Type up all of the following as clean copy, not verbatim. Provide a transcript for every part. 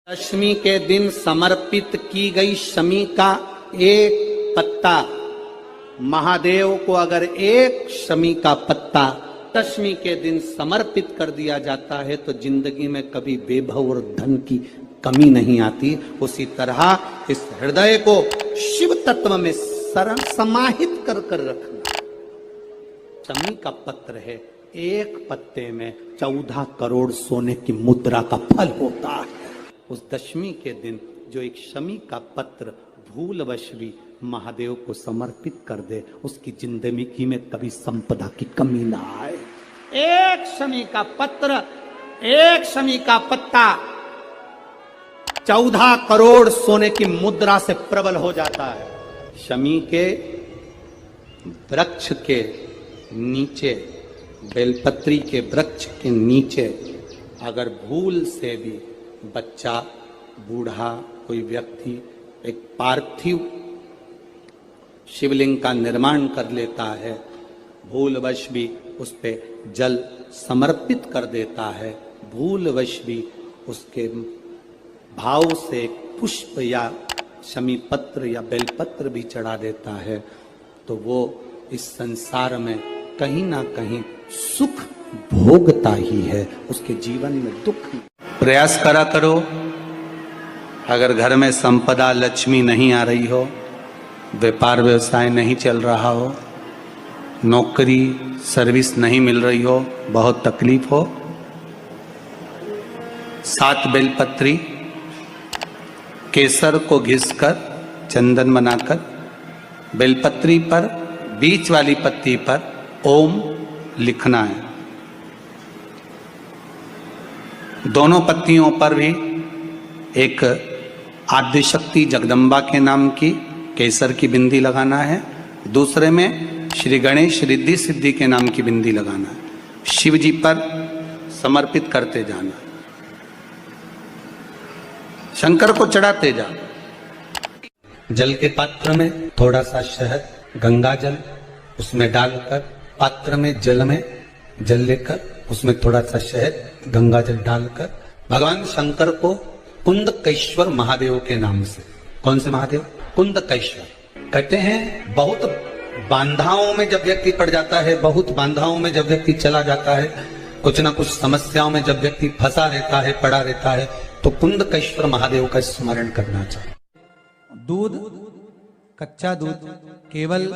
दशमी के दिन समर्पित की गई शमी का एक पत्ता, महादेव को अगर एक शमी का पत्ता दशमी के दिन समर्पित कर दिया जाता है तो जिंदगी में कभी बेभव और धन की कमी नहीं आती। उसी तरह इस हृदय को शिव तत्व में समाहित कर रखना। शमी का पत्र है, एक पत्ते में 14 करोड़ सोने की मुद्रा का फल होता है। उस दशमी के दिन जो एक शमी का पत्र भूलवश भी महादेव को समर्पित कर दे, उसकी जिंदगी में कभी संपदा की कमी ना आए। एक शमी का पत्र, एक शमी का पत्ता 14 करोड़ सोने की मुद्रा से प्रबल हो जाता है। शमी के वृक्ष के नीचे, बेलपत्री के वृक्ष के नीचे अगर भूल से भी बच्चा, बूढ़ा, कोई व्यक्ति एक पार्थिव शिवलिंग का निर्माण कर लेता है, भूलवश भी उस पे जल समर्पित कर देता है, भूलवश भी उसके भाव से पुष्प या शमी पत्र या बेलपत्र भी चढ़ा देता है, तो वो इस संसार में कहीं ना कहीं सुख भोगता ही है, उसके जीवन में दुख नहीं। प्रयास करा करो, अगर घर में संपदा लक्ष्मी नहीं आ रही हो, व्यापार व्यवसाय नहीं चल रहा हो, नौकरी सर्विस नहीं मिल रही हो, बहुत तकलीफ हो, 7 बेलपत्री केसर को घिसकर चंदन बनाकर बेलपत्री पर बीच वाली पत्ती पर ओम लिखना है। दोनों पत्तियों पर भी एक आद्यशक्ति जगदम्बा के नाम की केसर की बिंदी लगाना है, दूसरे में श्री गणेश रिद्धि सिद्धि के नाम की बिंदी लगाना है। शिव जी पर समर्पित करते जाना, शंकर को चढ़ाते जाओ। जल के पात्र में थोड़ा सा शहद, गंगा जल उसमें डालकर, पात्र में जल लेकर उसमें थोड़ा सा शहद, गंगा जल डालकर भगवान शंकर को कुंदकेश्वर महादेव के नाम से, कौन से महादेव? कुंदकेश्वर। कहते हैं बहुत बांधाओं में जब व्यक्ति पड़ जाता है, बहुत बांधाओं में जब व्यक्ति चला जाता है, कुछ ना कुछ समस्याओं में जब व्यक्ति फंसा रहता है, पड़ा रहता है, तो कुंदकेश्वर महादेव का स्मरण करना चाहिए। दूध, कच्चा दूध केवल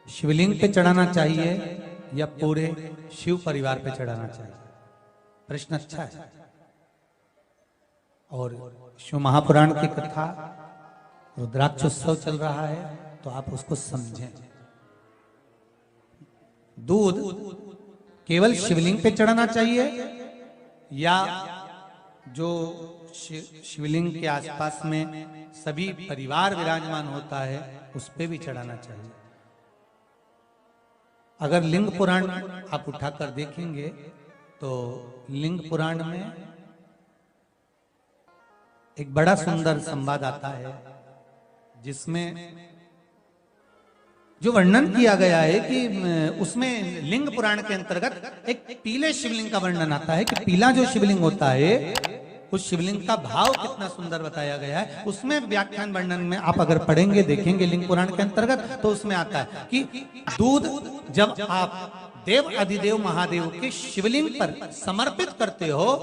शिवलिंग पे चढ़ाना चाहिए या पूरे शिव परिवार पे चढ़ाना चाहिए? प्रश्न अच्छा है। और शिव महापुराण की कथा, रुद्राक्षोत्सव चल रहा है, तो आप उसको समझें। दूध केवल शिवलिंग पे चढ़ाना चाहिए या जो शिवलिंग के आसपास में सभी परिवार विराजमान होता है उस पे भी चढ़ाना चाहिए? अगर लिंग पुराण आप उठाकर देखेंगे तो लिंग पुराण में एक बड़ा सुंदर संवाद आता है जिसमें जो वर्णन किया गया है कि उसमें लिंग पुराण के अंतर्गत एक पीले शिवलिंग का वर्णन आता है कि पीला जो शिवलिंग होता है उस शिवलिंग का भाव कितना सुंदर बताया गया है। उसमें व्याख्यान वर्णन में आप अगर पढ़ेंगे, देखेंगे लिंग पुराण के अंतर्गत, तो उसमें आता है कि दूध जब आप देव अधिदेव महादेव के शिवलिंग पर समर्पित करते हो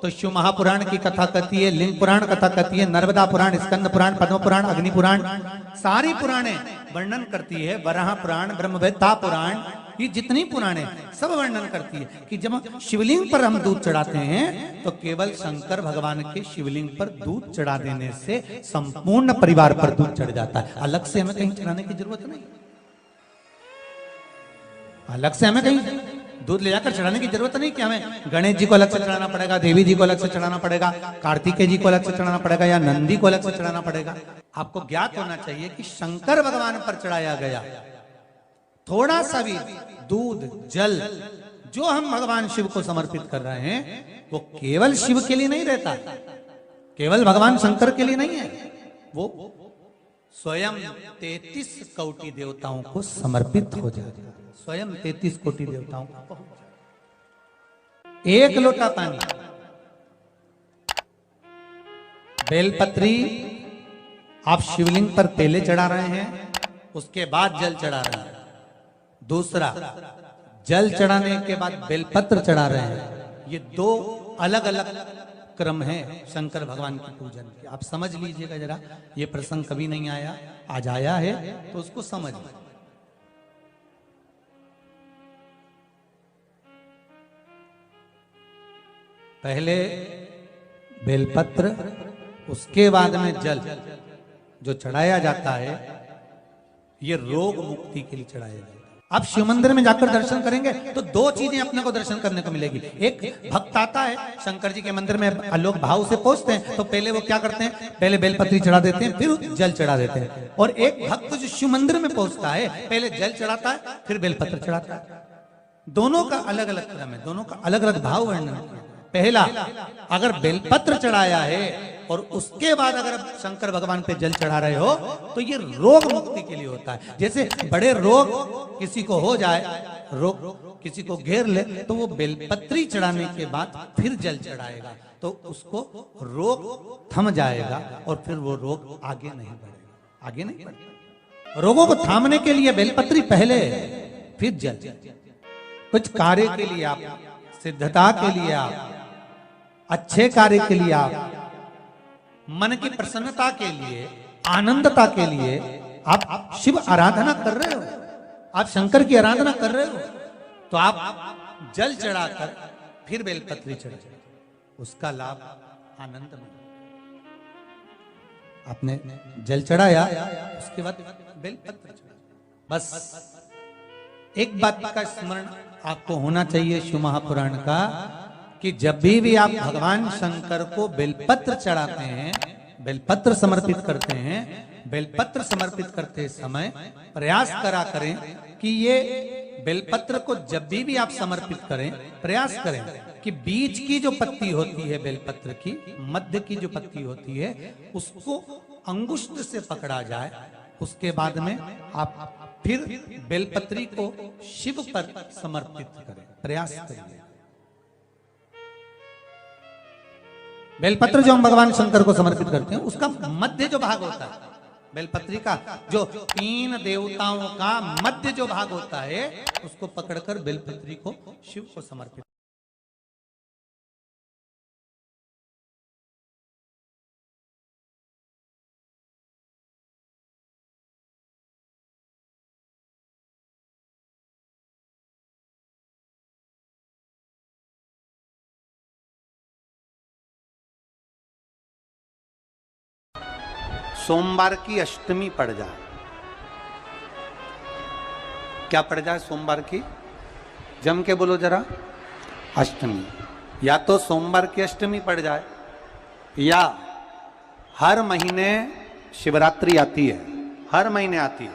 तो शिव महापुराण की कथा कहती है, लिंग पुराण कथा कहती है, नर्मदा पुराण, स्कंद पुराण, पद्म पुराण, अग्नि पुराण, सारी पुराणे वर्णन करती है, वराह पुराण, ब्रह्मवेत्ता पुराण, ये जितनी पुराणे सब वर्णन करती है कि जब शिवलिंग पर हम दूध चढ़ाते हैं तो केवल शंकर भगवान के शिवलिंग पर दूध चढ़ा देने से संपूर्ण परिवार पर दूध चढ़ जाता है। अलग से हमें कहीं चढ़ाने की जरूरत नहीं, अलग से हमें कहीं दूध ले जाकर चढ़ाने की जरूरत नहीं कि हमें गणेश जी को अलग से चढ़ाना पड़ेगा, देवी जी को अलग से चढ़ाना पड़ेगा, कार्तिकेय जी को अलग से चढ़ाना पड़ेगा या नंदी को अलग से चढ़ाना पड़ेगा। आपको ज्ञात होना चाहिए कि शंकर भगवान पर चढ़ाया गया थोड़ा सा भी दूध, जल जो हम भगवान शिव को समर्पित कर रहे हैं वो केवल शिव के लिए नहीं रहता, केवल भगवान शंकर के लिए नहीं है, वो स्वयं 33 कोटि देवताओं को समर्पित हो जाएगा। स्वयं 33 कोटि देवताओं को एक लोटा पानी बेलपत्री आप शिवलिंग पर पहले चढ़ा रहे हैं, उसके बाद जल चढ़ा रहे हैं। दूसरा, जल चढ़ाने के बाद बेलपत्र चढ़ा रहे हैं। ये दो अलग अलग क्रम है शंकर भगवान की पूजन के। आप समझ लीजिएगा जरा, ये प्रसंग कभी नहीं आया, आज आया है तो उसको समझ लीजिए। पहले बेलपत्र, उसके बाद में जल जो चढ़ाया जाता है, ये रोग मुक्ति के लिए चढ़ाया जाता है। आप शिव मंदिर में जाकर दर्शन करेंगे तो दो चीजें अपने को दर्शन करने को मिलेगी। एक, भक्त आता है शंकर जी के मंदिर में, लोग भाव से पहुंचते हैं तो पहले वो क्या करते हैं, पहले बेलपत्री चढ़ा देते हैं, फिर जल चढ़ा देते हैं। और एक भक्त जो शिव मंदिर में पहुंचता है, पहले जल चढ़ाता है, फिर बेलपत्र चढ़ाता है। दोनों का अलग अलग क्रम है, दोनों का अलग अलग भाव वर्णन है। पहला, अगर बेलपत्र चढ़ाया है और उसके बाद अगर आप शंकर भगवान पे जल चढ़ा रहे हो तो ये रोग मुक्ति के लिए होता है। जैसे बड़े रोग किसी को हो जाए, रोग किसी को घेर ले, तो वो बेलपत्री चढ़ाने के बाद फिर जल चढ़ाएगा तो उसको रोग थम जाएगा और फिर वो रोग आगे नहीं बढ़ेगा, आगे नहीं बढ़ेगा। रोगों को थामने के लिए बेलपत्री पहले, फिर जल। कुछ कार्य के लिए आप, सिद्धता के लिए आप, अच्छे कार्य के लिए आप, मन की प्रसन्नता के लिए, आनंदता के लिए आप शिव आराधना कर रहे हो, आप शंकर की आराधना कर रहे हो, तो आप जल चढ़ाकर फिर बेलपत्री चढ़ाए, उसका लाभ आनंद में। आपने जल चढ़ाया, उसके बाद बेलपत्र चढ़ाया। बस एक बात का स्मरण आपको होना चाहिए शिव महापुराण का, कि जब भी आप भगवान शंकर को बेलपत्र चढ़ाते हैं, बेलपत्र समर्पित करते हैं, बेलपत्र समर्पित करते समय प्रयास करा करें कि ये बेलपत्र को जब भी आप समर्पित करें, प्रयास करें कि बीच की जो पत्ती होती है बेलपत्र की, मध्य की जो पत्ती होती है, उसको अंगुष्ठ से पकड़ा जाए। उसके बाद में आप फिर बेलपत्री को शिव पर समर्पित करें, प्रयास करें। बेलपत्र जो हम भगवान शंकर को समर्पित करते हैं, उसका मध्य जो भाग होता है, बेलपत्री का जो 3 देवताओं का मध्य जो भाग होता है, उसको पकड़कर बेलपत्री को शिव को समर्पित। सोमवार की अष्टमी पड़ जाए, क्या पड़ जाए सोमवार की, जम के बोलो जरा, अष्टमी। या तो सोमवार की अष्टमी पड़ जाए, या हर महीने शिवरात्रि आती है, हर महीने आती है,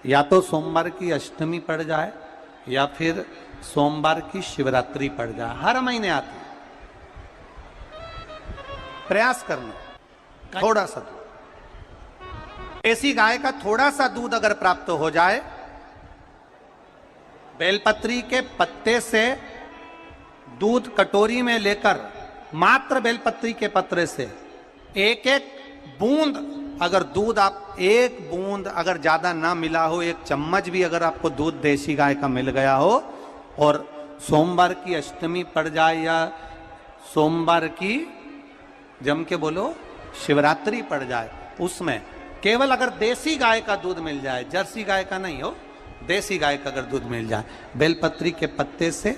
या तो सोमवार की अष्टमी पड़ जाए या फिर सोमवार की शिवरात्रि पड़ जाए, हर महीने आती है। प्रयास करना, थोड़ा सा दूध, देसी गाय का थोड़ा सा दूध अगर प्राप्त हो जाए, बेलपत्री के पत्ते से दूध कटोरी में लेकर, मात्र बेलपत्री के पत्रे से एक एक बूंद, अगर दूध आप एक बूंद अगर ज्यादा ना मिला हो, एक चम्मच भी अगर आपको दूध देसी गाय का मिल गया हो, और सोमवार की अष्टमी पड़ जाए या सोमवार की, जम के बोलो, शिवरात्रि पड़ जाए, उसमें केवल अगर देसी गाय का दूध मिल जाए, जर्सी गाय का नहीं हो, देसी गाय का अगर दूध मिल जाए, बेलपत्री के पत्ते से,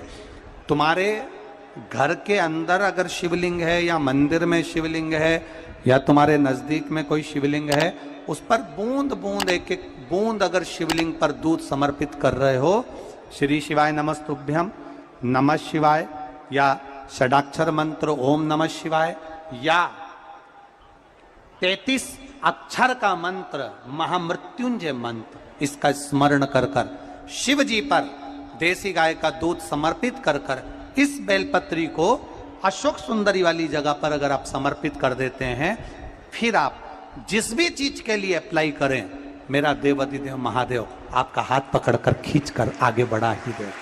तुम्हारे घर के अंदर अगर शिवलिंग है या मंदिर में शिवलिंग है या तुम्हारे नजदीक में कोई शिवलिंग है, उस पर बूंद बूंद, एक एक बूंद अगर शिवलिंग पर दूध समर्पित कर रहे हो, श्री शिवाय नमस्तुभ्यम, नमः शिवाय, या षडाक्षर मंत्र ओम नमः शिवाय, या 33 अक्षर का मंत्र महामृत्युंजय मंत्र, इसका स्मरण कर कर शिव जी पर देसी गाय का दूध समर्पित कर कर इस बेलपत्री को अशोक सुंदरी वाली जगह पर अगर आप समर्पित कर देते हैं, फिर आप जिस भी चीज के लिए अप्लाई करें, मेरा देवाधिदेव महादेव आपका हाथ पकड़कर खींचकर आगे बढ़ा ही दे।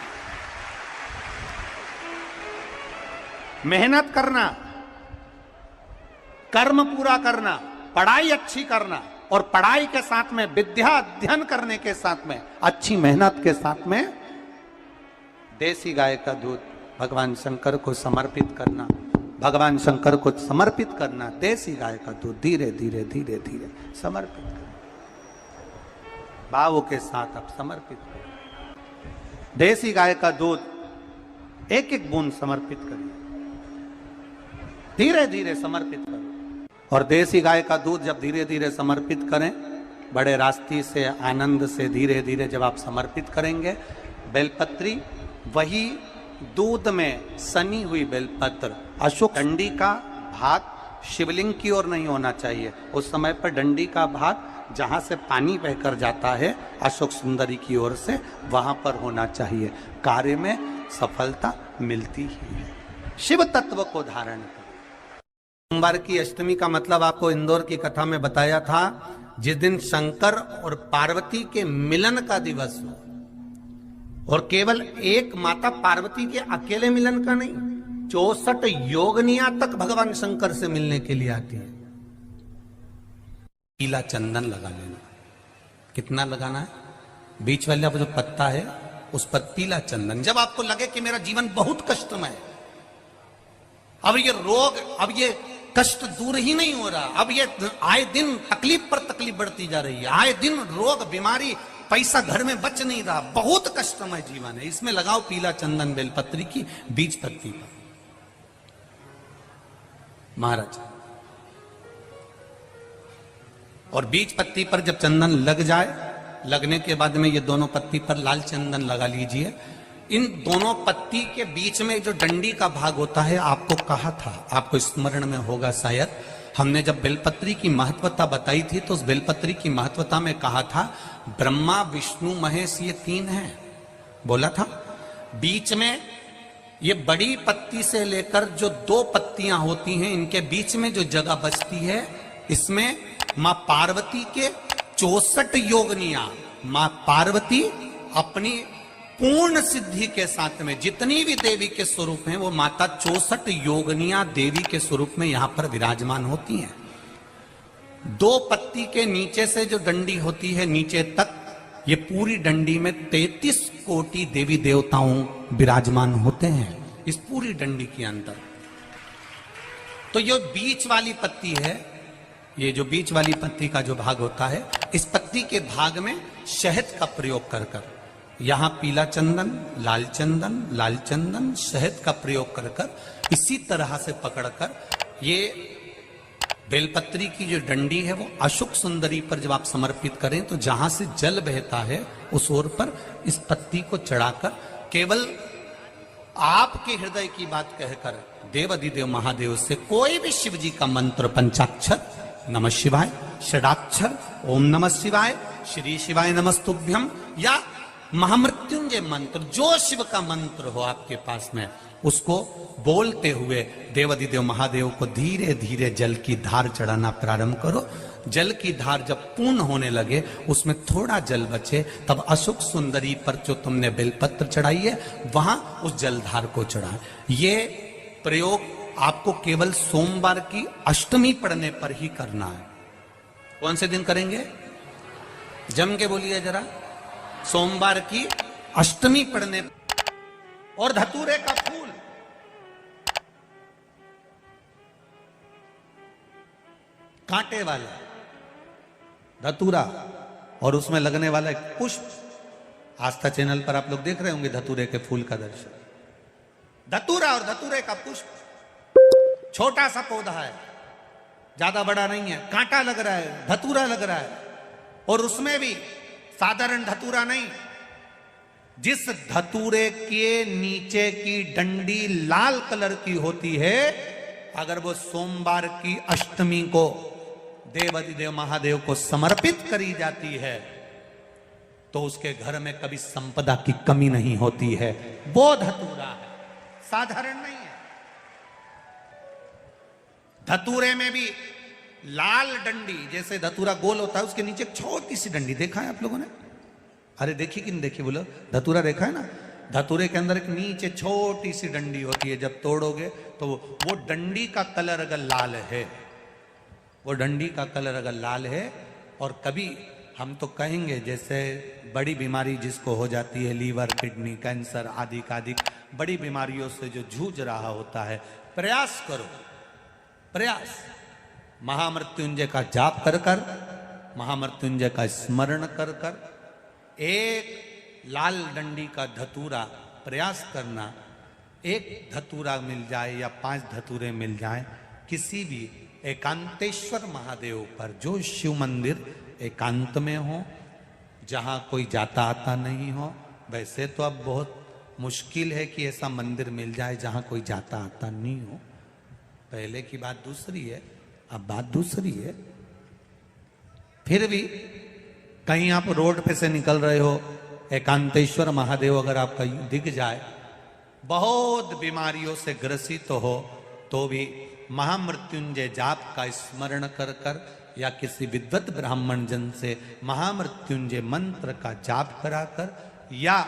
मेहनत करना, कर्म पूरा करना, पढ़ाई अच्छी करना, और पढ़ाई के साथ में विद्या अध्ययन करने के साथ में अच्छी मेहनत के साथ में देसी गाय का दूध भगवान शंकर को समर्पित करना, भगवान शंकर को समर्पित करना। देसी गाय का दूध धीरे धीरे धीरे धीरे समर्पित करना, भावों के साथ आप समर्पित करें। देसी गाय का दूध एक एक बूंद समर्पित करिए, धीरे धीरे समर्पित करें। और देसी गाय का दूध जब धीरे धीरे समर्पित करें, बड़े रास्ते से आनंद से धीरे धीरे जब आप समर्पित करेंगे, बेलपत्री वही दूध में सनी हुई बेलपत्र, अशोक डंडी का भाग शिवलिंग की ओर नहीं होना चाहिए। उस समय पर डंडी का भाग जहां से पानी बहकर जाता है अशोक सुंदरी की ओर से, वहां पर होना चाहिए। कार्य में सफलता मिलती ही है। शिव तत्व को धारण कर। सोमवार की अष्टमी का मतलब आपको इंदौर की कथा में बताया था, जिस दिन शंकर और पार्वती के मिलन का दिवस हो, और केवल एक माता पार्वती के अकेले मिलन का नहीं, 64 योगनिया तक भगवान शंकर से मिलने के लिए आती है। पीला चंदन लगा लेना। कितना लगाना है? बीच वाला जो पत्ता है उस पर पीला चंदन। जब आपको लगे कि मेरा जीवन बहुत कष्टमय है, अब ये रोग, अब ये कष्ट दूर ही नहीं हो रहा, अब ये आए दिन तकलीफ पर तकलीफ बढ़ती जा रही है, आए दिन रोग बीमारी, पैसा घर में बच नहीं रहा, बहुत कष्टमय जीवन है, इसमें लगाओ पीला चंदन बेलपत्री की बीज पत्ती पर। महाराज, और बीज पत्ती पर जब चंदन लग जाए, लगने के बाद में ये दोनों पत्ती पर लाल चंदन लगा लीजिए। इन दोनों पत्ती के बीच में जो डंडी का भाग होता है, आपको कहा था, आपको स्मरण में होगा शायद, हमने जब बेलपत्री की महत्वता बताई थी तो उस बेलपत्री की महत्वता में कहा था ब्रह्मा विष्णु महेश ये 3 हैं, बोला था। बीच में ये बड़ी पत्ती से लेकर जो 2 पत्तियां होती हैं, इनके बीच में जो जगह बचती है, इसमें मां पार्वती के 64 योगनिया, मां पार्वती अपनी पूर्ण सिद्धि के साथ में जितनी भी देवी के स्वरूप हैं, वो माता 64 योगनिया देवी के स्वरूप में यहां पर विराजमान होती हैं। 2 पत्ती के नीचे से जो डंडी होती है नीचे तक, ये पूरी डंडी में 33 कोटि देवी देवताओं विराजमान होते हैं इस पूरी डंडी के अंदर। तो ये बीच वाली पत्ती है, ये जो बीच वाली पत्ती का जो भाग होता है, इस पत्ती के भाग में शहद का प्रयोग कर कर, यहां पीला चंदन, लाल चंदन, लाल चंदन, शहद का प्रयोग कर कर, इसी तरह से पकड़कर ये बेलपत्री की जो डंडी है वो अशोक सुंदरी पर जब आप समर्पित करें, तो जहां से जल बहता है उस ओर पर इस पत्ती को चढ़ाकर केवल आपके हृदय की बात कहकर देवाधिदेव महादेव से कोई भी शिव जी का मंत्र, पंचाक्षर नमः शिवाय, षडाक्षर ओम नमः शिवाय, श्री शिवाय नमस्तुभ्यम, या महामृत्युंजय मंत्र, जो शिव का मंत्र हो आपके पास में, उसको बोलते हुए देवाधिदेव महादेव को धीरे धीरे जल की धार चढ़ाना प्रारंभ करो। जल की धार जब पूर्ण होने लगे, उसमें थोड़ा जल बचे, तब अशोक सुंदरी पर जो तुमने बेलपत्र चढ़ाई है वहां उस जलधार को चढ़ा। ये प्रयोग आपको केवल सोमवार की अष्टमी पढ़ने पर ही करना है। कौन से दिन करेंगे? जम के बोलिए जरा। सोमवार की अष्टमी पढ़ने। और धतूरे का फूल, कांटे वाला धतूरा, और उसमें लगने वाला एक पुष्प। आस्था चैनल पर आप लोग देख रहे होंगे धतूरे के फूल का दर्शन। धतूरा और धतूरे का पुष्प, छोटा सा पौधा है, ज्यादा बड़ा नहीं है, कांटा लग रहा है, धतूरा लग रहा है, और उसमें भी साधारण धतूरा नहीं, जिस धतूरे के नीचे की डंडी लाल कलर की होती है, अगर वो सोमवार की अष्टमी को देवाधिदेव महादेव को समर्पित करी जाती है, तो उसके घर में कभी संपदा की कमी नहीं होती है। वो धतूरा है, साधारण नहीं है। धतूरे में भी लाल डंडी, जैसे धतूरा गोल होता है, उसके नीचे एक छोटी सी डंडी, देखा है आप लोगों ने? अरे देखी कि नहीं देखी? बोलो, धतूरा देखा है ना? धतूरे के अंदर एक नीचे छोटी सी डंडी होती है, जब तोड़ोगे तो वो डंडी का कलर अगर लाल है वो डंडी का कलर अगर लाल है, और कभी हम तो कहेंगे जैसे बड़ी बीमारी जिसको हो जाती है, लीवर, किडनी, कैंसर आदि का आदि बड़ी बीमारियों से जो जूझ रहा होता है, प्रयास करो, प्रयास महामृत्युंजय का जाप कर कर, महामृत्युंजय का स्मरण कर कर, एक लाल डंडी का धतूरा प्रयास करना, एक धतूरा मिल जाए या 5 धतूरे मिल जाए किसी भी एकांतेश्वर महादेव पर, जो शिव मंदिर एकांत में हो, जहां कोई जाता आता नहीं हो। वैसे तो अब बहुत मुश्किल है कि ऐसा मंदिर मिल जाए जहां कोई जाता आता नहीं हो, पहले की बात दूसरी है, अब बात दूसरी है। फिर भी कहीं आप रोड पे से निकल रहे हो, एकांतेश्वर महादेव अगर आपका दिख जाए, बहुत बीमारियों से ग्रसित हो, तो भी महामृत्युंजय जाप का स्मरण कर कर या किसी विद्वत ब्राह्मण जन से महामृत्युंजय मंत्र का जाप कराकर, या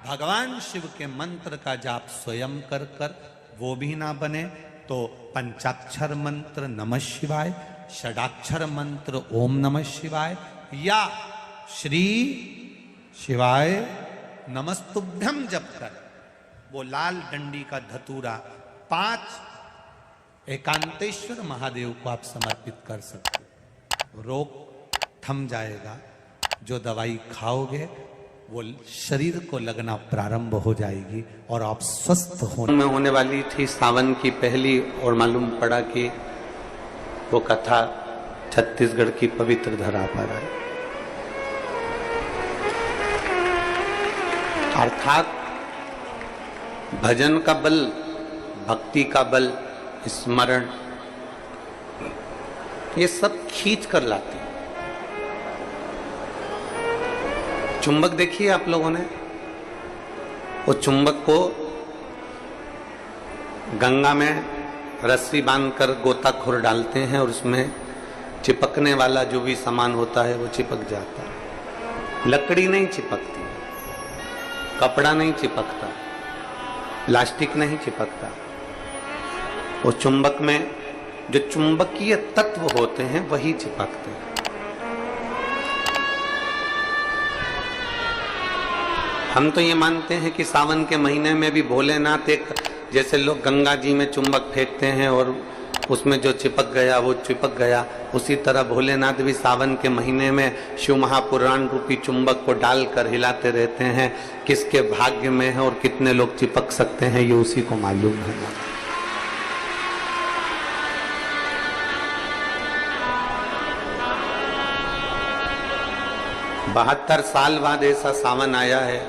भगवान शिव के मंत्र का जाप स्वयं कर कर, वो भी ना बने तो पंचाक्षर मंत्र नमः शिवाय, षडाक्षर मंत्र ओम नमः शिवाय, या श्री शिवाय नमस्तुभ्यम जप कर वो लाल डंडी का धतूरा 5 एकांतेश्वर महादेव को आप समर्पित कर सकते हो। रोग थम जाएगा, जो दवाई खाओगे वो शरीर को लगना प्रारंभ हो जाएगी और आप स्वस्थ में होने वाली थी सावन की पहली, और मालूम पड़ा कि वो कथा छत्तीसगढ़ की पवित्र धरा पर है। अर्थात भजन का बल, भक्ति का बल, स्मरण, ये सब खींच कर लाते हैं। चुंबक देखिए आप लोगों ने, वो चुंबक को गंगा में रस्सी बांधकर गोताखोर डालते हैं और उसमें चिपकने वाला जो भी सामान होता है वो चिपक जाता है। लकड़ी नहीं चिपकती, कपड़ा नहीं चिपकता, प्लास्टिक नहीं चिपकता। वो चुंबक में जो चुंबकीय तत्व होते हैं वही चिपकते हैं। हम तो ये मानते हैं कि सावन के महीने में भी भोलेनाथ, एक जैसे लोग गंगा जी में चुंबक फेंकते हैं और उसमें जो चिपक गया वो चिपक गया, उसी तरह भोलेनाथ भी सावन के महीने में शिव महापुराण रूपी चुंबक को डालकर हिलाते रहते हैं। किसके भाग्य में है और कितने लोग चिपक सकते हैं ये उसी को मालूम है। 72 साल बाद ऐसा सावन आया है,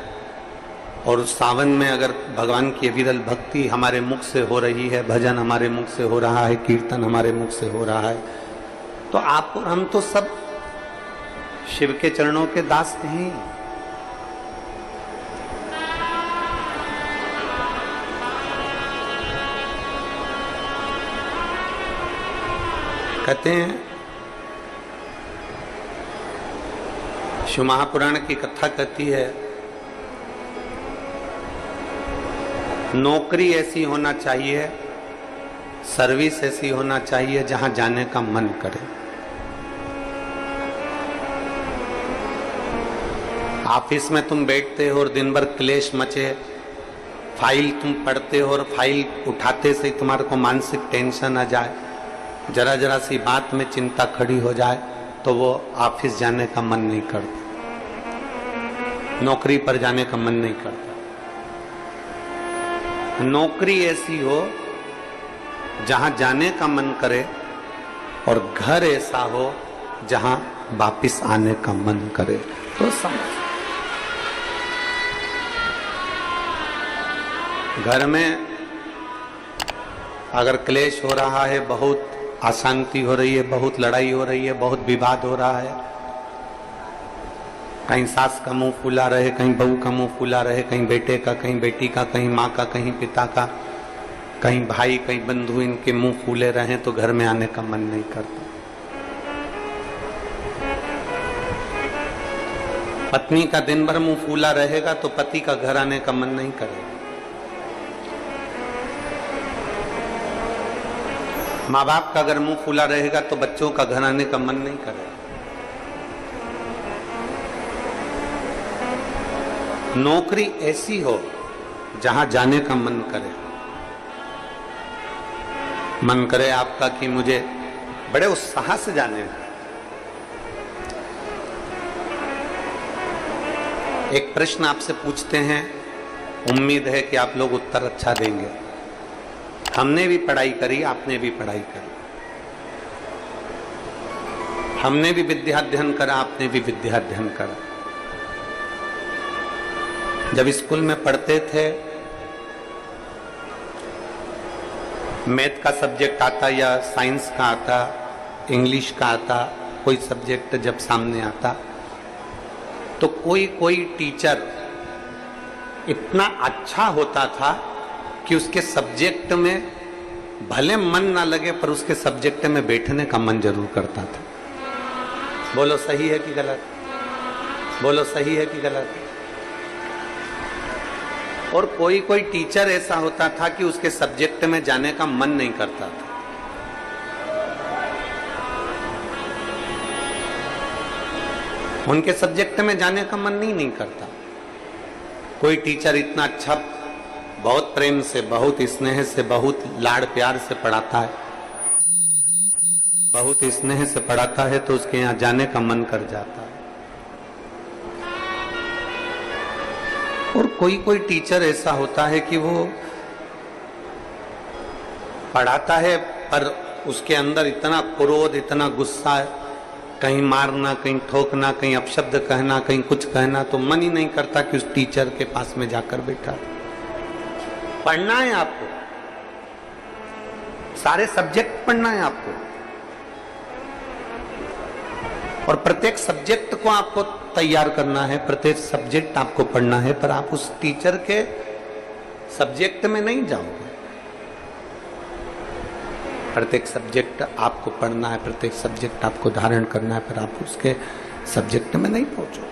और उस सावन में अगर भगवान की विरल भक्ति हमारे मुख से हो रही है, भजन हमारे मुख से हो रहा है, कीर्तन हमारे मुख से हो रहा है, तो आप और हम तो सब शिव के चरणों के दास हैं। कहते हैं, शिव महापुराण की कथा कहती है, नौकरी ऐसी होना चाहिए, सर्विस ऐसी होना चाहिए जहां जाने का मन करे। ऑफिस में तुम बैठते हो और दिन भर क्लेश मचे, फाइल तुम पढ़ते हो और फाइल उठाते से तुम्हारे को मानसिक टेंशन आ जाए, जरा जरा सी बात में चिंता खड़ी हो जाए, तो वो ऑफिस जाने का मन नहीं करता, नौकरी पर जाने का मन नहीं करता। नौकरी ऐसी हो जहां जाने का मन करे, और घर ऐसा हो जहां वापिस आने का मन करे। तो समझ, घर में अगर क्लेश हो रहा है, बहुत अशांति हो रही है, बहुत लड़ाई हो रही है, बहुत विवाद हो रहा है, कहीं सास का मुंह फूला रहे, कहीं बहू का मुंह फूला रहे, कहीं बेटे का, कहीं बेटी का, कहीं माँ का, कहीं पिता का, कहीं भाई, कहीं बंधु, इनके मुंह फूले रहे तो घर में आने का मन नहीं करता। पत्नी का दिन भर मुंह फूला रहेगा तो पति का घर आने का मन नहीं करेगा। माँ बाप का अगर मुंह फूला रहेगा तो बच्चों का घर आने का मन नहीं करेगा। नौकरी ऐसी हो जहां जाने का मन करे। मन करे आपका कि मुझे बड़े उत्साह से जाने का। एक प्रश्न आपसे पूछते हैं, उम्मीद है कि आप लोग उत्तर अच्छा देंगे। हमने भी पढ़ाई करी, आपने भी पढ़ाई करी, हमने भी विद्याध्ययन करा, आपने भी विद्याध्ययन करा। जब स्कूल में पढ़ते थे, मैथ का सब्जेक्ट आता या साइंस का आता, इंग्लिश का आता, कोई सब्जेक्ट जब सामने आता तो कोई टीचर इतना अच्छा होता था कि उसके सब्जेक्ट में भले मन ना लगे पर उसके सब्जेक्ट में बैठने का मन जरूर करता था। बोलो सही है कि गलत? बोलो सही है कि गलत? और कोई टीचर ऐसा होता था कि उसके सब्जेक्ट में जाने का मन नहीं करता था। उनके सब्जेक्ट में जाने का मन नहीं करता। कोई टीचर इतना अच्छा, बहुत प्रेम से, बहुत स्नेह से, बहुत लाड़ प्यार से पढ़ाता है, बहुत स्नेह से पढ़ाता है तो उसके यहाँ जाने का मन कर जाता है। और कोई टीचर ऐसा होता है कि वो पढ़ाता है पर उसके अंदर इतना क्रोध, इतना गुस्सा है, कहीं मारना, कहीं ठोकना, कहीं अपशब्द कहना, कहीं कुछ कहना, तो मन ही नहीं करता कि उस टीचर के पास में जाकर बैठा। पढ़ना है आपको, सारे सब्जेक्ट पढ़ना है आपको, और प्रत्येक सब्जेक्ट को आपको तैयार करना है, प्रत्येक सब्जेक्ट आपको पढ़ना है, पर आप उस टीचर के सब्जेक्ट में नहीं जाओगे। प्रत्येक सब्जेक्ट आपको पढ़ना है, प्रत्येक सब्जेक्ट आपको धारण करना है, पर आप उसके सब्जेक्ट में नहीं पहुंचोगे।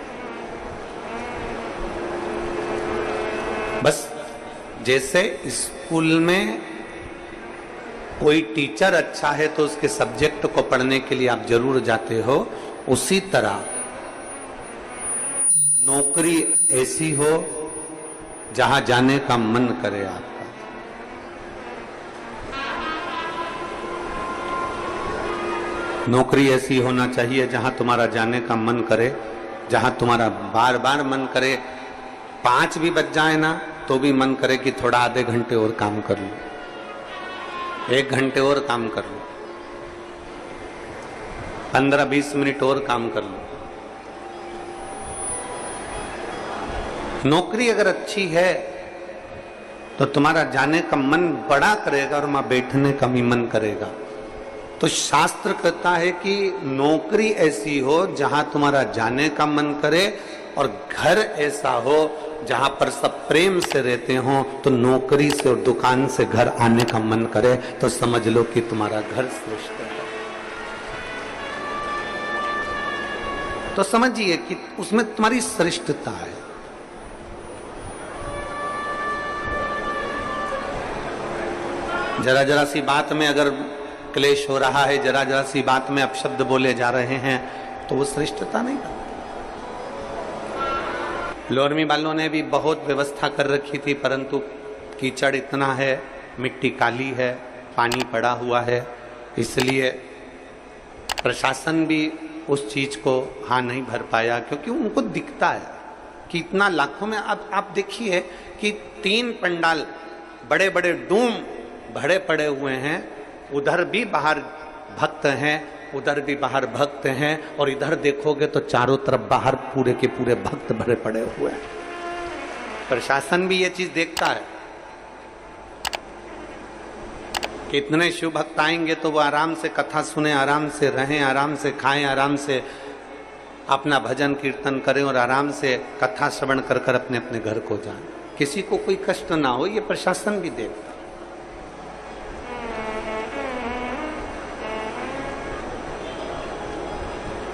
बस जैसे स्कूल में कोई टीचर अच्छा है तो उसके सब्जेक्ट को पढ़ने के लिए आप जरूर जाते हो, उसी तरह नौकरी ऐसी हो जहां जाने का मन करे आपका। नौकरी ऐसी होना चाहिए जहां तुम्हारा जाने का मन करे, जहां तुम्हारा बार बार मन करे, 5 भी बज जाए ना तो भी मन करे कि थोड़ा आधे घंटे और काम कर लूं, 1 घंटे और काम कर लूं, 15-20 मिनट और काम कर लूं। नौकरी अगर अच्छी है तो तुम्हारा जाने का मन बड़ा करेगा और वहां बैठने का भी मन करेगा। तो शास्त्र कहता है कि नौकरी ऐसी हो जहां तुम्हारा जाने का मन करे, और घर ऐसा हो जहां पर सब प्रेम से रहते हो, तो नौकरी से और दुकान से घर आने का मन करे, तो समझ लो कि तुम्हारा घर श्रेष्ठ है। तो समझिए कि उसमें तुम्हारी श्रेष्ठता है। जरा सी बात में अगर क्लेश हो रहा है, जरा सी बात में अपशब्द बोले जा रहे हैं, तो वो श्रेष्ठता नहीं करता। लोरमी वालों ने भी बहुत व्यवस्था कर रखी थी, परंतु कीचड़ इतना है, मिट्टी काली है, पानी पड़ा हुआ है, इसलिए प्रशासन भी उस चीज को हाँ नहीं भर पाया, क्योंकि उनको दिखता है कि इतना लाखों में। अब आप देखिए कि 3 पंडाल बड़े बड़े डूम भरे पड़े हुए हैं, उधर भी बाहर भक्त हैं, उधर भी बाहर भक्त हैं, और इधर देखोगे तो चारों तरफ बाहर पूरे के पूरे भक्त भरे पड़े हुए हैं। प्रशासन भी ये चीज देखता है कि इतने शिव भक्त आएंगे तो वो आराम से कथा सुने, आराम से रहें, आराम से खाएं, आराम से अपना भजन कीर्तन करें, और आराम से कथा श्रवण कर कर अपने अपने घर को जाएं, किसी को कोई कष्ट ना हो। ये प्रशासन भी देखता।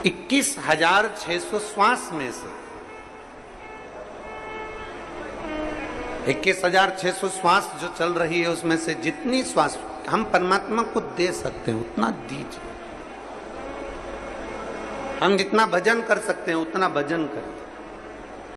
21,600 श्वास में से 21,600 श्वास जो चल रही है, उसमें से जितनी श्वास हम परमात्मा को दे सकते हैं उतना दीजिए। हम जितना भजन कर सकते हैं उतना भजन करें।